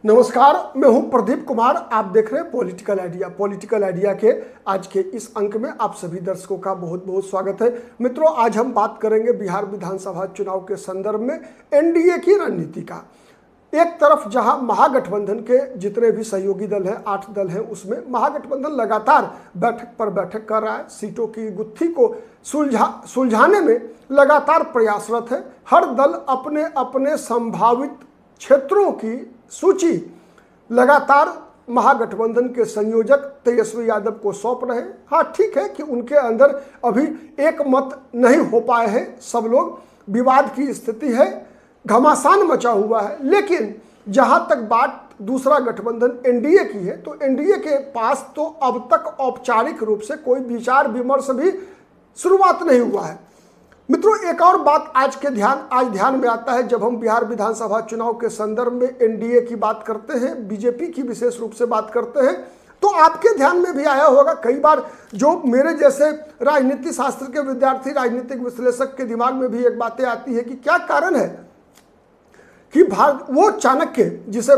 नमस्कार, मैं हूं प्रदीप कुमार। आप देख रहे हैं पॉलिटिकल आइडिया के आज के इस अंक में आप सभी दर्शकों का बहुत बहुत स्वागत है। मित्रों, आज हम बात करेंगे बिहार विधानसभा चुनाव के संदर्भ में एनडीए की रणनीति का। एक तरफ जहां महागठबंधन के जितने भी सहयोगी दल हैं, 8 दल हैं, उसमें महागठबंधन लगातार बैठक पर बैठक कर रहा है, सीटों की गुत्थी को सुलझाने में लगातार प्रयासरत है। हर दल अपने अपने संभावित क्षेत्रों की सूची लगातार महागठबंधन के संयोजक तेजस्वी यादव को सौंप रहे हैं। हाँ, ठीक है कि उनके अंदर अभी एक मत नहीं हो पाए हैं, सब लोग, विवाद की स्थिति है, घमासान मचा हुआ है। लेकिन जहां तक बात दूसरा गठबंधन एनडीए की है, तो एनडीए के पास तो अब तक औपचारिक रूप से कोई विचार विमर्श भी शुरुआत नहीं हुआ है। मित्रों, एक और बात आज ध्यान में आता है जब हम बिहार विधानसभा चुनाव के संदर्भ में एनडीए की बात करते हैं, बीजेपी की विशेष रूप से बात करते हैं, तो आपके ध्यान में भी आया होगा कई बार, जो मेरे जैसे राजनीति शास्त्र के विद्यार्थी, राजनीतिक विश्लेषक के दिमाग में भी एक बातें आती है कि क्या कारण है कि वो चाणक्य जिसे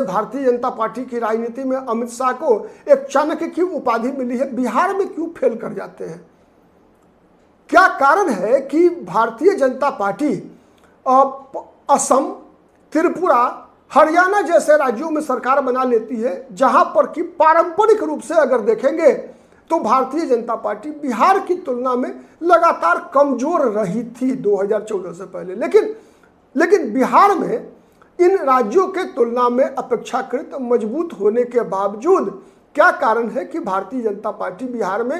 भारतीय जनता पार्टी की राजनीति में अमित शाह को एक चाणक्य की उपाधि मिली है, बिहार में क्यों फेल कर जाते हैं? क्या कारण है कि भारतीय जनता पार्टी असम, त्रिपुरा, हरियाणा जैसे राज्यों में सरकार बना लेती है, जहां पर कि पारंपरिक रूप से अगर देखेंगे तो भारतीय जनता पार्टी बिहार की तुलना में लगातार कमजोर रही थी 2014 से पहले। लेकिन बिहार में इन राज्यों के तुलना में अपेक्षाकृत मजबूत होने के बावजूद क्या कारण है कि भारतीय जनता पार्टी बिहार में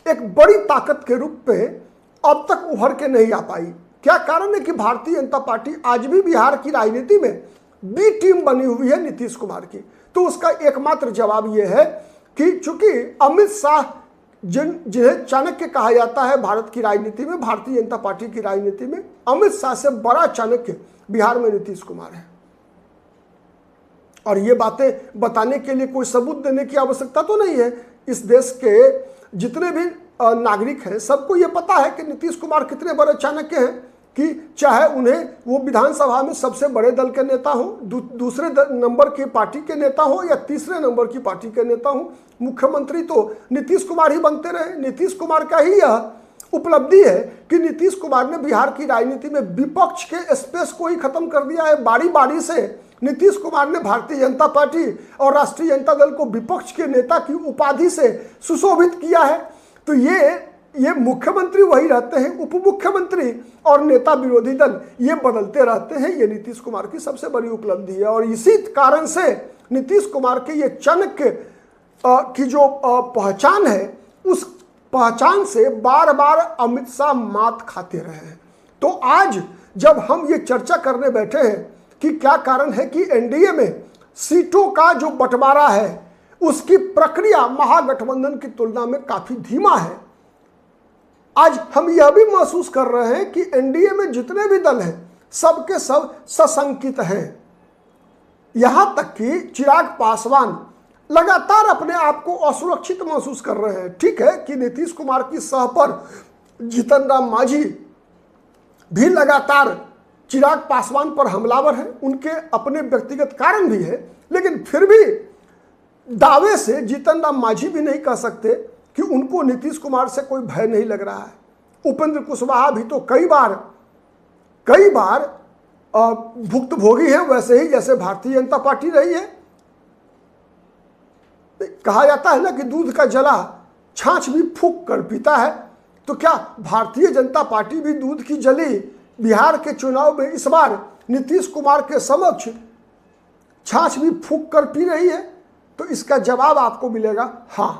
एक बड़ी ताकत के रूप में अब तक उभर के नहीं आ पाई? क्या कारण है कि भारतीय जनता पार्टी आज भी बिहार की राजनीति में बी टीम बनी हुई है नीतीश कुमार की? तो उसका एकमात्र जवाब यह है कि चूंकि अमित शाह जिन्हें चाणक्य कहा जाता है भारत की राजनीति में, भारतीय जनता पार्टी की राजनीति में, अमित शाह से बड़ा चाणक्य बिहार में नीतीश कुमार है। और ये बातें बताने के लिए कोई सबूत देने की आवश्यकता तो नहीं है। इस देश के जितने भी नागरिक हैं, सबको ये पता है कि नीतीश कुमार कितने बड़े चाणक्य हैं, कि चाहे उन्हें वो विधानसभा में सबसे बड़े दल के नेता हो, दूसरे नंबर की पार्टी के नेता हो या तीसरे नंबर की पार्टी के नेता हो, मुख्यमंत्री तो नीतीश कुमार ही बनते रहे। नीतीश कुमार का ही यह उपलब्धि है कि नीतीश कुमार ने बिहार की राजनीति में विपक्ष के स्पेस को ही खत्म कर दिया है। बारी बारी से नीतीश कुमार ने भारतीय जनता पार्टी और राष्ट्रीय जनता दल को विपक्ष के नेता की उपाधि से सुशोभित किया है। तो ये मुख्यमंत्री वही रहते हैं, उप मुख्यमंत्री और नेता विरोधी दल ये बदलते रहते हैं। ये नीतीश कुमार की सबसे बड़ी उपलब्धि है। और इसी कारण से नीतीश कुमार के ये चाणक्य की जो पहचान है, उस पहचान से बार बार अमित शाह मात खाते रहे हैं। तो आज जब हम ये चर्चा करने बैठे हैं कि क्या कारण है कि एनडीए में सीटों का जो बंटवारा है, उसकी प्रक्रिया महागठबंधन की तुलना में काफी धीमा है, आज हम यह भी महसूस कर रहे हैं कि एनडीए में जितने भी दल हैं, सबके सब सशंकित हैं। यहां तक कि चिराग पासवान लगातार अपने आप को असुरक्षित महसूस कर रहे हैं। ठीक है कि नीतीश कुमार की सह पर जीतन राम मांझी भी लगातार चिराग पासवान पर हमलावर है, उनके अपने व्यक्तिगत कारण भी है, लेकिन फिर भी दावे से जीतन राम मांझी भी नहीं कह सकते कि उनको नीतीश कुमार से कोई भय नहीं लग रहा है। उपेंद्र कुशवाहा भी तो कई बार भुक्तभोगी है, वैसे ही जैसे भारतीय जनता पार्टी रही है। कहा जाता है ना कि दूध का जला छाछ भी फूंक कर पीता है। तो क्या भारतीय जनता पार्टी भी दूध की जली बिहार के चुनाव में इस बार नीतीश कुमार के समक्ष छाछ भी फूंक कर पी रही है? तो इसका जवाब आपको मिलेगा हां।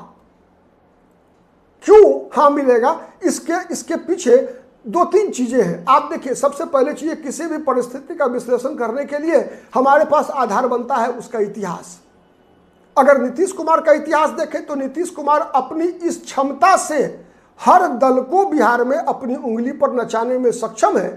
क्यों हां मिलेगा? इसके पीछे 2-3 चीजें हैं। आप देखिए, सबसे पहले चीज, किसी भी परिस्थिति का विश्लेषण करने के लिए हमारे पास आधार बनता है उसका इतिहास। अगर नीतीश कुमार का इतिहास देखें तो नीतीश कुमार अपनी इस क्षमता से हर दल को बिहार में अपनी उंगली पर नचाने में सक्षम है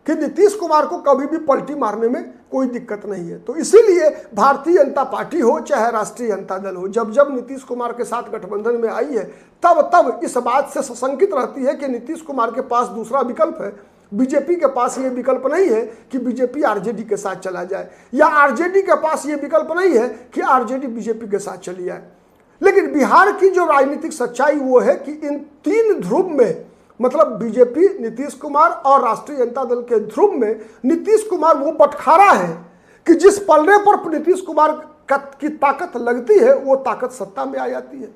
कि नीतीश कुमार को कभी भी पलटी मारने में कोई दिक्कत नहीं है। तो इसीलिए भारतीय जनता पार्टी हो चाहे राष्ट्रीय जनता दल हो, जब जब नीतीश कुमार के साथ गठबंधन में आई है, तब इस बात से सशंकित रहती है कि नीतीश कुमार के पास दूसरा विकल्प है। बीजेपी के पास ये विकल्प नहीं है कि बीजेपी आरजेडी के साथ चला जाए, या आरजेडी के पास ये विकल्प नहीं है कि आरजेडी बीजेपी के साथ चली जाए। लेकिन बिहार की जो राजनीतिक सच्चाई वो है कि इन तीन ध्रुव में, मतलब बीजेपी, नीतीश कुमार और राष्ट्रीय जनता दल के ध्रुव में नीतीश कुमार वो बटखारा है कि जिस पलड़े पर नीतीश कुमार की ताकत लगती है वो ताकत सत्ता में आ जाती है।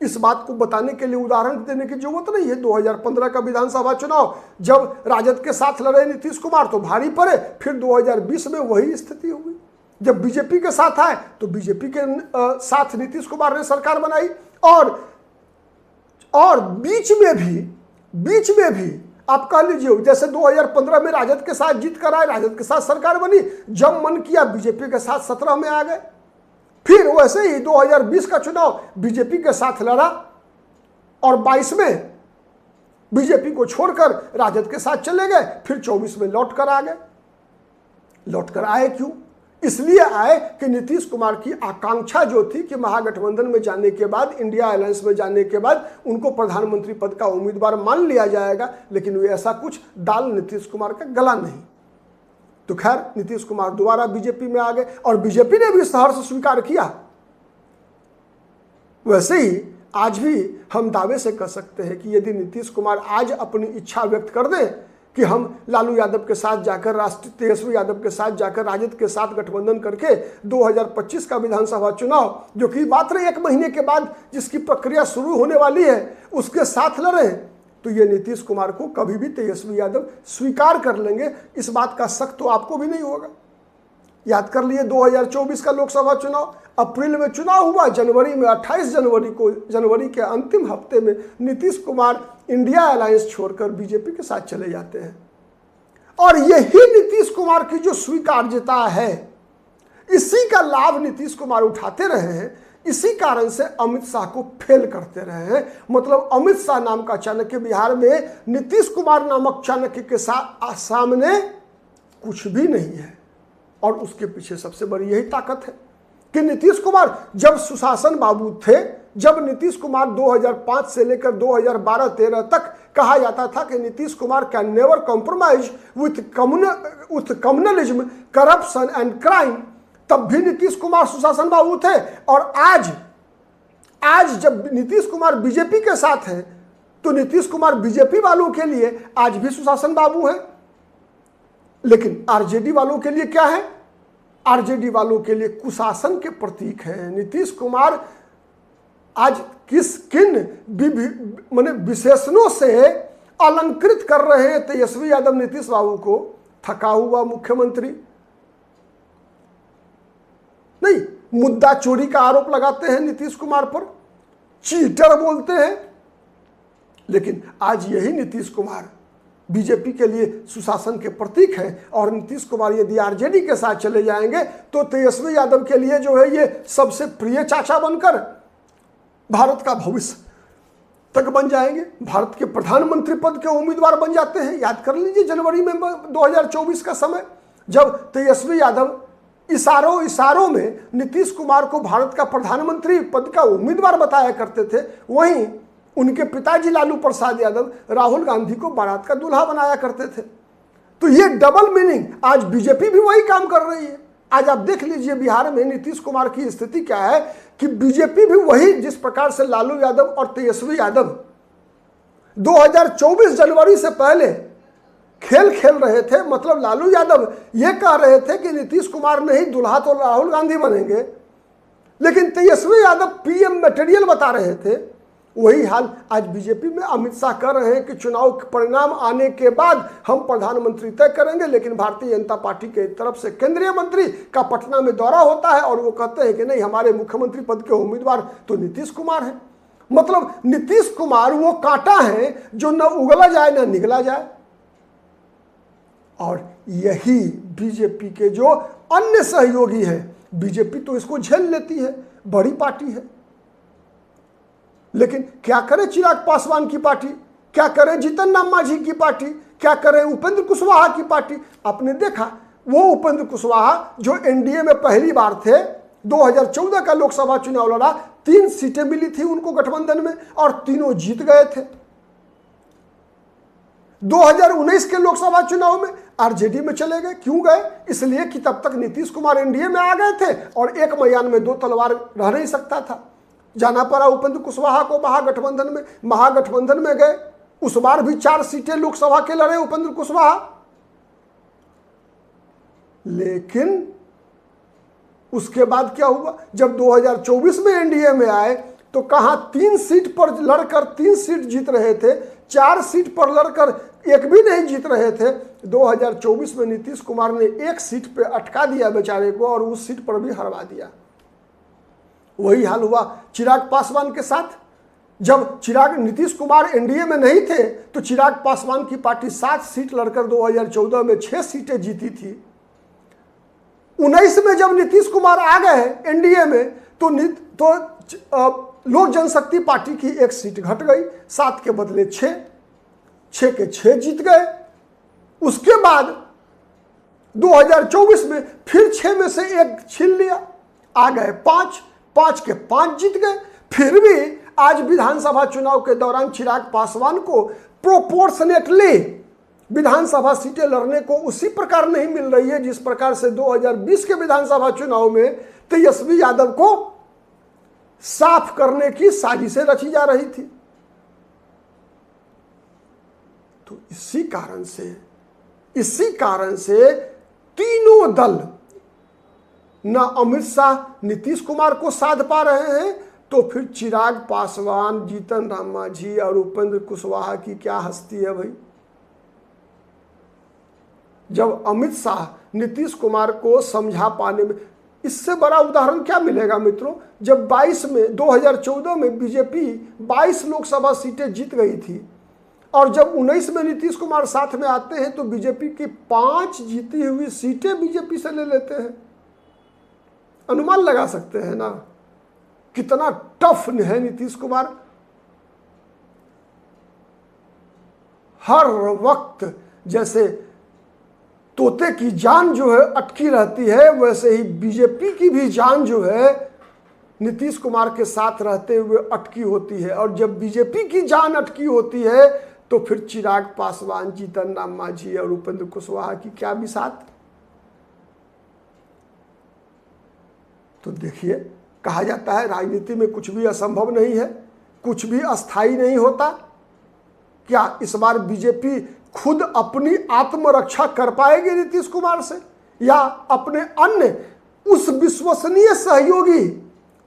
इस बात को बताने के लिए उदाहरण देने की जरूरत नहीं है। 2015 का विधानसभा चुनाव जब राजद के साथ लड़े नीतीश कुमार तो भारी पड़े, फिर 2020 में वही स्थिति हुई। जब बीजेपी के साथ आए तो बीजेपी के साथ नीतीश कुमार ने सरकार बनाई, और बीच में भी आप कह लीजिए, जैसे 2015 में राजद के साथ जीत कर आए, राजद के साथ सरकार बनी, जब मन किया बीजेपी के साथ 17 में आ गए, फिर वैसे ही 2020 का चुनाव बीजेपी के साथ लड़ा और 22 में बीजेपी को छोड़कर राजद के साथ चले गए, फिर 24 में लौट कर आ गए। लौट कर आए क्यों? इसलिए आए कि नीतीश कुमार की आकांक्षा जो थी कि महागठबंधन में जाने के बाद, इंडिया अलायंस में जाने के बाद उनको प्रधानमंत्री पद का उम्मीदवार मान लिया जाएगा, लेकिन वे ऐसा कुछ दाल नीतीश कुमार का गला नहीं। तो खैर, नीतीश कुमार दोबारा बीजेपी में आ गए और बीजेपी ने भी सहर्ष स्वीकार किया। वैसे ही आज भी हम दावे से कह सकते हैं कि यदि नीतीश कुमार आज अपनी इच्छा व्यक्त कर दें कि हम लालू यादव के साथ जाकर, तेजस्वी यादव के साथ जाकर राजद के साथ गठबंधन करके 2025 का विधानसभा चुनाव, जो कि मात्र 1 महीने के बाद जिसकी प्रक्रिया शुरू होने वाली है, उसके साथ लड़े, तो ये नीतीश कुमार को कभी भी तेजस्वी यादव स्वीकार कर लेंगे। इस बात का शक तो आपको भी नहीं होगा। याद कर लिए 2024 का लोकसभा चुनाव, अप्रैल में चुनाव हुआ, जनवरी में 28 जनवरी के अंतिम हफ्ते में नीतीश कुमार इंडिया अलायंस छोड़कर बीजेपी के साथ चले जाते हैं। और यही नीतीश कुमार की जो स्वीकार्यता है, इसी का लाभ नीतीश कुमार उठाते रहे हैं। इसी कारण से अमित शाह को फेल करते रहे हैं। मतलब अमित शाह नाम का चाणक्य बिहार में नीतीश कुमार नामक चाणक्य के सामने कुछ भी नहीं है, और उसके पीछे सबसे बड़ी यही ताकत है कि नीतीश कुमार जब सुशासन बाबू थे, जब नीतीश कुमार 2005 से लेकर 2012-13 तक कहा जाता था कि Nitish Kumar can never compromise with communalism, corruption and crime, तब भी नीतीश कुमार सुशासन बाबू थे। और आज जब नीतीश कुमार बीजेपी के साथ हैं तो नीतीश कुमार बीजेपी वालों के लिए आज भी सुशासन बाबू हैं। लेकिन आरजेडी वालों के लिए क्या है? आरजेडी वालों के लिए कुशासन के प्रतीक है। नीतीश कुमार आज किन विशेषणों से अलंकृत कर रहे हैं तेजस्वी यादव नीतीश बाबू को? थका हुआ मुख्यमंत्री नहीं, मुद्दा चोरी का आरोप लगाते हैं नीतीश कुमार पर, चीटर बोलते हैं। लेकिन आज यही नीतीश कुमार बीजेपी के लिए सुशासन के प्रतीक है, और नीतीश कुमार यदि आरजेडी के साथ चले जाएंगे तो तेजस्वी यादव के लिए जो है ये सबसे प्रिय चाचा बनकर भारत का भविष्य तक बन जाएंगे, भारत के प्रधानमंत्री पद के उम्मीदवार बन जाते हैं। याद कर लीजिए जनवरी में 2024 का समय, जब तेजस्वी यादव इशारों में नीतीश कुमार को भारत का प्रधानमंत्री पद का उम्मीदवार बताया करते थे, वहीं उनके पिताजी लालू प्रसाद यादव राहुल गांधी को बारात का दूल्हा बनाया करते थे। तो ये डबल मीनिंग, आज बीजेपी भी वही काम कर रही है। आज आप देख लीजिए बिहार में नीतीश कुमार की स्थिति क्या है कि बीजेपी भी वही, जिस प्रकार से लालू यादव और तेजस्वी यादव 2024 जनवरी से पहले खेल रहे थे। मतलब लालू यादव ये कह रहे थे कि नीतीश कुमार नहीं, दुल्हा तो राहुल गांधी बनेंगे, लेकिन तेजस्वी यादव पीएम मटेरियल बता रहे थे। वही हाल आज बीजेपी में अमित शाह कर रहे हैं कि चुनाव के परिणाम आने के बाद हम प्रधानमंत्री तय करेंगे, लेकिन भारतीय जनता पार्टी के तरफ से केंद्रीय मंत्री का पटना में दौरा होता है और वो कहते हैं कि नहीं, हमारे मुख्यमंत्री पद के उम्मीदवार तो नीतीश कुमार हैं। मतलब नीतीश कुमार वो कांटा है जो न उगला जाए न निगला जाए। और यही बीजेपी के जो अन्य सहयोगी हैं, बीजेपी तो इसको झेल लेती है, बड़ी पार्टी है, लेकिन क्या करे चिराग पासवान की पार्टी, क्या करे जीतन राम मांझी की पार्टी, क्या करे उपेंद्र कुशवाहा की पार्टी? आपने देखा वो उपेंद्र कुशवाहा जो एनडीए में पहली बार थे, 2014 का लोकसभा चुनाव लड़ा, 3 सीटें मिली थी उनको गठबंधन में और तीनों जीत गए थे। 2019 के लोकसभा चुनाव में आरजेडी में चले गए। क्यों गए? इसलिए कि तब तक नीतीश कुमार एनडीए में आ गए थे और एक मैदान में दो तलवार रह नहीं सकता था। जाना पड़ा उपेंद्र कुशवाहा को महागठबंधन में गए। उस बार भी 4 सीटें लोकसभा के लड़े उपेंद्र कुशवाहा, लेकिन उसके बाद क्या हुआ? जब 2024 में एनडीए में आए तो कहां 3 सीट पर लड़कर 3 सीट जीत रहे थे, 4 सीट पर लड़कर एक भी नहीं जीत रहे थे। 2024 में नीतीश कुमार ने 1 सीट पे अटका दिया बेचारे को और उस सीट पर भी हरवा दिया। वही हाल हुआ चिराग पासवान के साथ। जब नीतीश कुमार एनडीए में नहीं थे तो चिराग पासवान की पार्टी 7 सीट लड़कर 2014 में 6 सीटें जीती थी। 19 में जब नीतीश कुमार आ गए एनडीए में तो लोक जनशक्ति पार्टी की 1 सीट घट गई, 7 के बदले 6 के 6 जीत गए। उसके बाद 2024 में फिर 6 में से 1 छीन लिया, आ गए 5 के 5 जीत गए। फिर भी आज विधानसभा चुनाव के दौरान चिराग पासवान को प्रोपोर्शनेटली विधानसभा सीटें लड़ने को उसी प्रकार नहीं मिल रही है जिस प्रकार से 2020 के विधानसभा चुनाव में तेजस्वी यादव को साफ करने की साजिशें रची जा रही थी। तो इसी कारण से तीनों दल न अमित शाह नीतीश कुमार को साध पा रहे हैं, तो फिर चिराग पासवान, जीतन राम मांझी और उपेंद्र कुशवाहा की क्या हस्ती है भाई। जब अमित शाह नीतीश कुमार को समझा पाने में, इससे बड़ा उदाहरण क्या मिलेगा मित्रों? जब 2014 में बीजेपी 22 लोकसभा सीटें जीत गई थी और जब 19 में नीतीश कुमार साथ में आते हैं तो बीजेपी की 5 जीती हुई सीटें बीजेपी से ले लेते हैं। अनुमान लगा सकते हैं ना कितना टफ है नीतीश कुमार। हर वक्त जैसे तोते की जान जो है अटकी रहती है, वैसे ही बीजेपी की भी जान जो है नीतीश कुमार के साथ रहते हुए अटकी होती है। और जब बीजेपी की जान अटकी होती है तो फिर चिराग पासवान, जीतन राम मांझी और उपेंद्र कुशवाहा की क्या बिसात। तो देखिए, कहा जाता है राजनीति में कुछ भी असंभव नहीं है, कुछ भी अस्थाई नहीं होता। क्या इस बार बीजेपी खुद अपनी आत्मरक्षा कर पाएगी नीतीश कुमार से, या अपने अन्य उस विश्वसनीय सहयोगी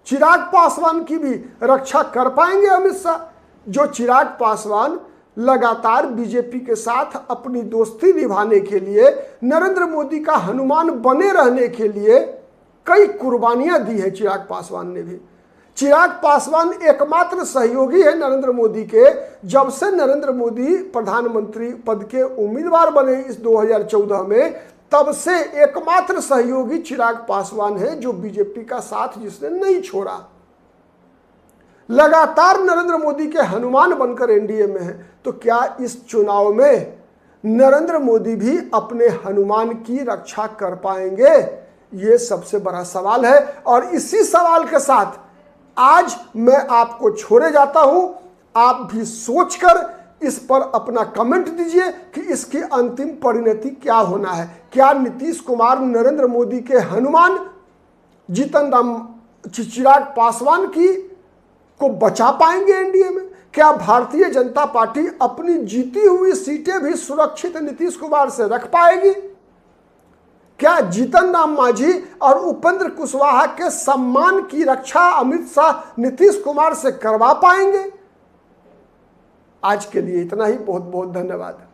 चिराग पासवान की भी रक्षा कर पाएंगे अमित शाह? जो चिराग पासवान लगातार बीजेपी के साथ अपनी दोस्ती निभाने के लिए, नरेंद्र मोदी का हनुमान बने रहने के लिए कई कुर्बानियां दी है चिराग पासवान ने भी। चिराग पासवान एकमात्र सहयोगी है नरेंद्र मोदी के। जब से नरेंद्र मोदी प्रधानमंत्री पद के उम्मीदवार बने इस 2014 में, तब से एकमात्र सहयोगी चिराग पासवान है जो बीजेपी का साथ जिसने नहीं छोड़ा। लगातार नरेंद्र मोदी के हनुमान बनकर एनडीए में है। तो क्या इस चुनाव में नरेंद्र मोदी भी अपने हनुमान की रक्षा कर पाएंगे? ये सबसे बड़ा सवाल है। और इसी सवाल के साथ आज मैं आपको छोड़े जाता हूं। आप भी सोचकर इस पर अपना कमेंट दीजिए कि इसकी अंतिम परिणति क्या होना है। क्या नीतीश कुमार नरेंद्र मोदी के हनुमान चिराग पासवान की को बचा पाएंगे एनडीए में? क्या भारतीय जनता पार्टी अपनी जीती हुई सीटें भी सुरक्षित नीतीश कुमार से रख पाएगी? क्या जीतन राम मांझी और उपेंद्र कुशवाहा के सम्मान की रक्षा अमित शाह नीतीश कुमार से करवा पाएंगे? आज के लिए इतना ही। बहुत बहुत धन्यवाद।